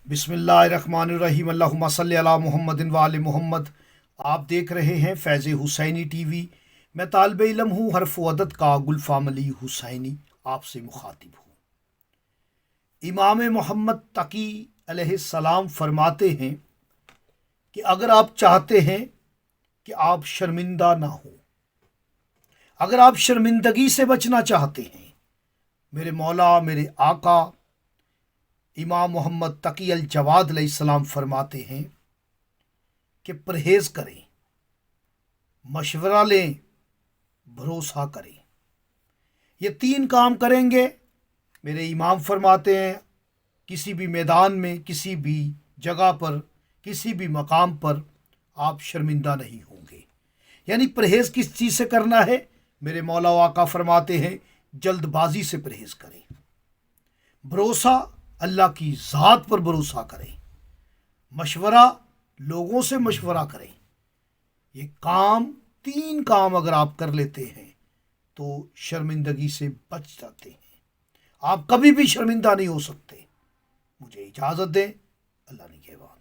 बिस्मिल्लाहिर्रहमानिर्रहीम। अल्लाहुम्मा सल्ली अला मुहम्मदिन व आले मोहम्मद। आप देख रहे हैं फैज़ हुसैनी टीवी। मैं तालिब इल्म हूँ, हर्फ व अदद का गुलफ़ाम अली हुसैनी आपसे मुखातिब हूँ। इमाम मोहम्मद तकी अलैहिस्सलाम फरमाते हैं कि अगर आप चाहते हैं कि आप शर्मिंदा ना हो, अगर आप शर्मिंदगी से बचना चाहते हैं, मेरे मौला मेरे आका इमाम मोहम्मद तकी अल जवाद अलैहिस्सलाम फरमाते हैं कि परहेज़ करें, मशवरा लें, भरोसा करें। ये तीन काम करेंगे, मेरे इमाम फरमाते हैं, किसी भी मैदान में, किसी भी जगह पर, किसी भी मकाम पर आप शर्मिंदा नहीं होंगे। यानी परहेज़ किस चीज़ से करना है? मेरे मौला व आका फरमाते हैं, जल्दबाजी से परहेज़ करें, भरोसा अल्लाह की ज़ात पर भरोसा करें, मशवरा लोगों से मशवरा करें। ये काम, तीन काम अगर आप कर लेते हैं तो शर्मिंदगी से बच जाते हैं। आप कभी भी शर्मिंदा नहीं हो सकते। मुझे इजाज़त दें। अल्लाह ने के बाद।